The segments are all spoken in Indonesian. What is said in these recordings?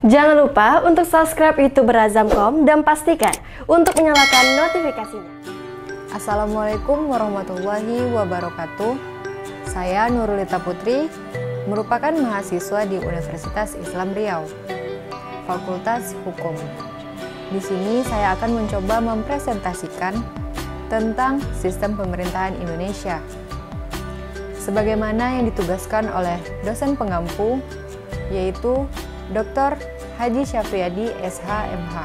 Jangan lupa untuk subscribe YouTube Berazam.com dan pastikan untuk menyalakan notifikasinya. Assalamualaikum warahmatullahi wabarakatuh. Saya Nurulita Putri, merupakan mahasiswa di Universitas Islam Riau, Fakultas Hukum. Di sini saya akan mencoba mempresentasikan tentang sistem pemerintahan Indonesia, sebagaimana yang ditugaskan oleh dosen pengampu, yaitu Dr. Haji Syafriadi SH.MH.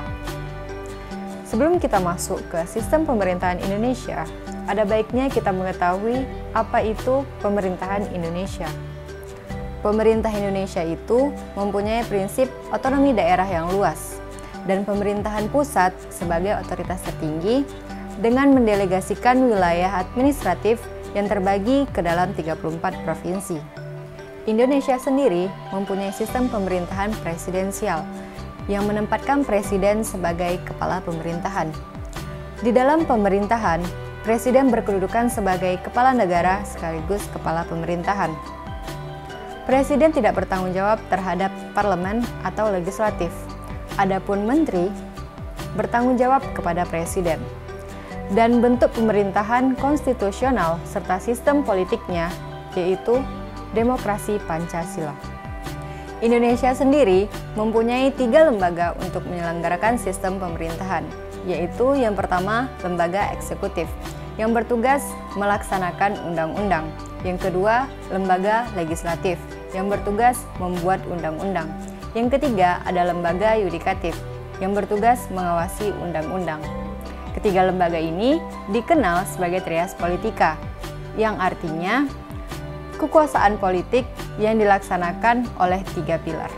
Sebelum kita masuk ke sistem pemerintahan Indonesia, ada baiknya kita mengetahui apa itu pemerintahan Indonesia. Pemerintah Indonesia itu mempunyai prinsip otonomi daerah yang luas dan pemerintahan pusat sebagai otoritas tertinggi dengan mendelegasikan wilayah administratif yang terbagi ke dalam 34 provinsi. Indonesia sendiri mempunyai sistem pemerintahan presidensial yang menempatkan presiden sebagai kepala pemerintahan. Di dalam pemerintahan, presiden berkedudukan sebagai kepala negara sekaligus kepala pemerintahan. Presiden tidak bertanggung jawab terhadap parlemen atau legislatif. Adapun menteri bertanggung jawab kepada presiden. Dan bentuk pemerintahan konstitusional serta sistem politiknya yaitu demokrasi Pancasila. Indonesia sendiri mempunyai 3 lembaga untuk menyelenggarakan sistem pemerintahan, yaitu yang pertama, lembaga eksekutif, yang bertugas melaksanakan undang-undang. Yang kedua, lembaga legislatif, yang bertugas membuat undang-undang. Yang ketiga, ada lembaga yudikatif, yang bertugas mengawasi undang-undang. Ketiga lembaga ini dikenal sebagai trias politika, yang artinya kekuasaan politik yang dilaksanakan oleh 3 pilar.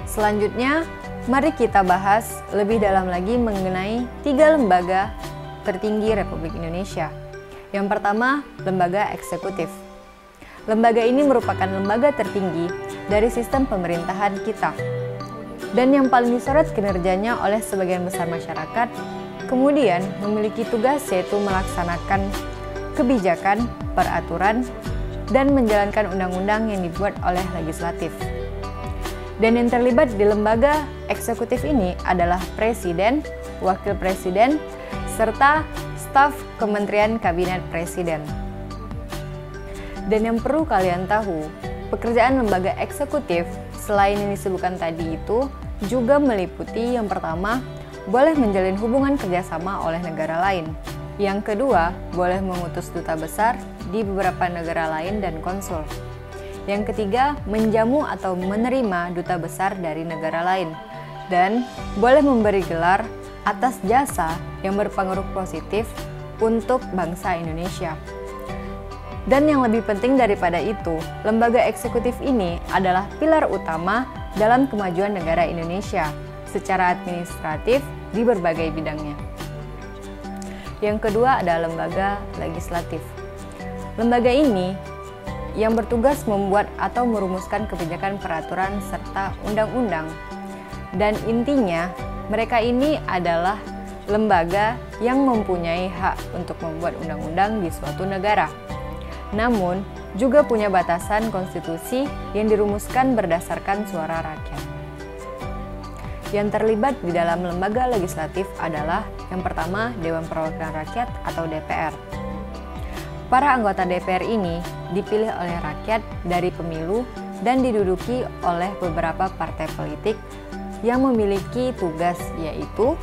Selanjutnya, mari kita bahas lebih dalam lagi mengenai 3 lembaga tertinggi Republik Indonesia. Yang pertama, lembaga eksekutif. Lembaga ini merupakan lembaga tertinggi dari sistem pemerintahan kita. Dan yang paling disorot kinerjanya oleh sebagian besar masyarakat, kemudian memiliki tugas yaitu melaksanakan kebijakan, peraturan, dan menjalankan undang-undang yang dibuat oleh legislatif. Dan yang terlibat di lembaga eksekutif ini adalah presiden, wakil presiden, serta staf kementerian kabinet presiden. Dan yang perlu kalian tahu, pekerjaan lembaga eksekutif selain yang disebutkan tadi itu juga meliputi yang pertama, boleh menjalin hubungan kerjasama oleh negara lain. Yang kedua, boleh mengutus duta besar di beberapa negara lain dan konsul. Yang ketiga, menjamu atau menerima duta besar dari negara lain. Dan boleh memberi gelar atas jasa yang berpengaruh positif untuk bangsa Indonesia. Dan yang lebih penting daripada itu, lembaga eksekutif ini adalah pilar utama dalam kemajuan negara Indonesia secara administratif di berbagai bidangnya. Yang kedua ada lembaga legislatif. Lembaga ini yang bertugas membuat atau merumuskan kebijakan, peraturan, serta undang-undang. Dan intinya, mereka ini adalah lembaga yang mempunyai hak untuk membuat undang-undang di suatu negara. Namun, juga punya batasan konstitusi yang dirumuskan berdasarkan suara rakyat. Yang terlibat di dalam lembaga legislatif adalah yang pertama, Dewan Perwakilan Rakyat atau DPR. Para anggota DPR ini dipilih oleh rakyat dari pemilu dan diduduki oleh beberapa partai politik yang memiliki tugas yaitu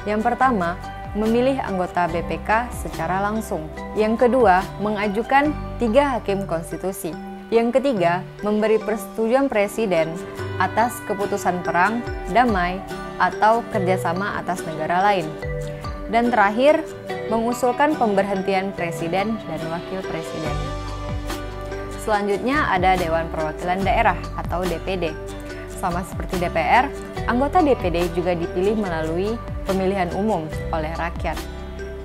yang pertama, memilih anggota BPK secara langsung. Yang kedua, mengajukan 3 hakim konstitusi. Yang ketiga, memberi persetujuan presiden atas keputusan perang, damai, atau kerjasama atas negara lain. Dan terakhir, mengusulkan pemberhentian presiden dan wakil presiden. Selanjutnya ada Dewan Perwakilan Daerah atau DPD. Sama seperti DPR, anggota DPD juga dipilih melalui pemilihan umum oleh rakyat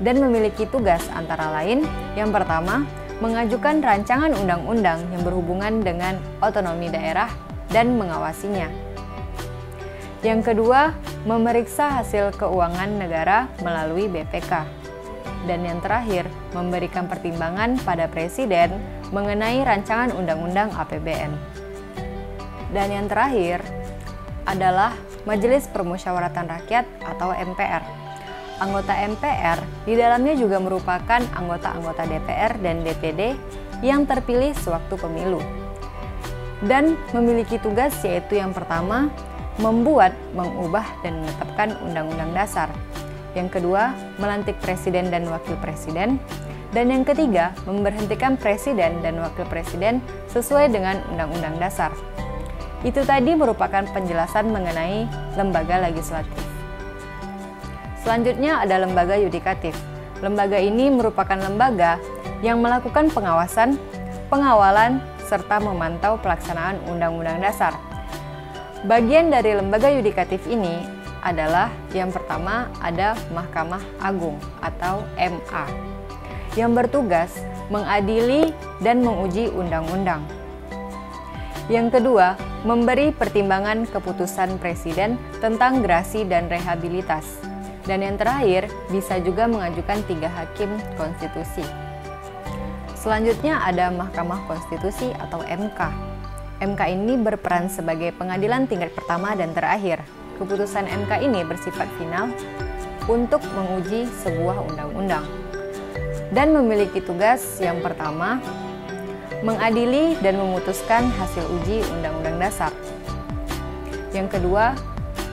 dan memiliki tugas antara lain yang pertama, mengajukan rancangan undang-undang yang berhubungan dengan otonomi daerah dan mengawasinya. Yang kedua, memeriksa hasil keuangan negara melalui BPK. Dan yang terakhir, memberikan pertimbangan pada presiden mengenai rancangan undang-undang APBN. Dan yang terakhir, adalah Majelis Permusyawaratan Rakyat atau MPR. Anggota MPR di dalamnya juga merupakan anggota-anggota DPR dan DPD yang terpilih sewaktu pemilu. Dan memiliki tugas yaitu yang pertama, membuat, mengubah, dan menetapkan undang-undang dasar. Yang kedua, melantik presiden dan wakil presiden. Dan yang ketiga, memberhentikan presiden dan wakil presiden sesuai dengan undang-undang dasar. Itu tadi merupakan penjelasan mengenai lembaga legislatif. Selanjutnya ada lembaga yudikatif. Lembaga ini merupakan lembaga yang melakukan pengawasan, pengawalan, serta memantau pelaksanaan undang-undang dasar. Bagian dari lembaga yudikatif ini adalah yang pertama ada Mahkamah Agung atau MA yang bertugas mengadili dan menguji undang-undang. Yang kedua, memberi pertimbangan keputusan presiden tentang grasi dan rehabilitas. Dan yang terakhir, bisa juga mengajukan 3 hakim konstitusi. Selanjutnya ada Mahkamah Konstitusi atau MK. MK ini berperan sebagai pengadilan tingkat pertama dan terakhir. Keputusan MK ini bersifat final untuk menguji sebuah undang-undang dan memiliki tugas yang pertama, mengadili dan memutuskan hasil uji undang-undang dasar. Yang kedua,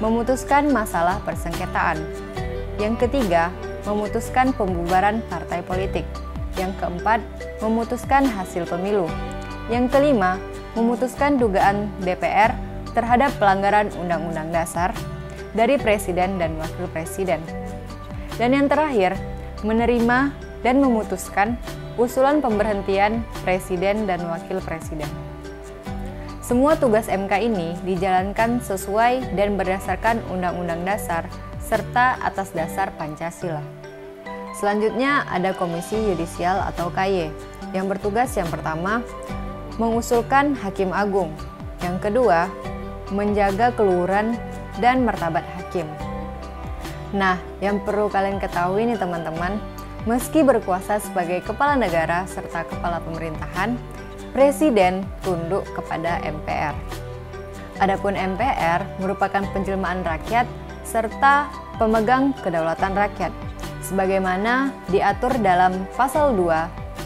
memutuskan masalah persengketaan. Yang ketiga, memutuskan pembubaran partai politik. Yang keempat, memutuskan hasil pemilu. Yang kelima, memutuskan dugaan DPR terhadap pelanggaran Undang-Undang Dasar dari Presiden dan Wakil Presiden. Dan yang terakhir, menerima dan memutuskan usulan pemberhentian Presiden dan Wakil Presiden. Semua tugas MK ini dijalankan sesuai dan berdasarkan Undang-Undang Dasar serta atas dasar Pancasila. Selanjutnya ada Komisi Yudisial atau KY yang bertugas yang pertama, mengusulkan Hakim Agung. Yang kedua, menjaga keluhuran dan martabat hakim. Nah, yang perlu kalian ketahui nih teman-teman, meski berkuasa sebagai kepala negara serta kepala pemerintahan, Presiden tunduk kepada MPR. Adapun MPR merupakan penjelmaan rakyat serta pemegang kedaulatan rakyat, sebagaimana diatur dalam Pasal 2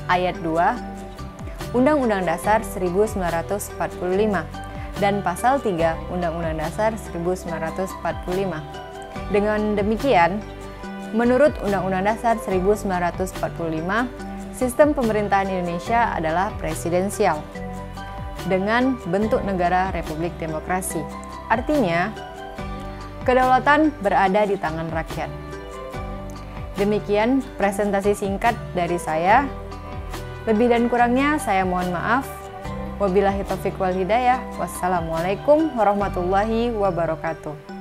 Ayat 2 Undang-Undang Dasar 1945 dan Pasal 3 Undang-Undang Dasar 1945. Dengan demikian, menurut Undang-Undang Dasar 1945, sistem pemerintahan Indonesia adalah presidensial dengan bentuk negara Republik Demokrasi. Artinya, kedaulatan berada di tangan rakyat. Demikian presentasi singkat dari saya. Lebih dan kurangnya saya mohon maaf. Wabillahi taufiq wal hidayah. Wassalamualaikum warahmatullahi wabarakatuh.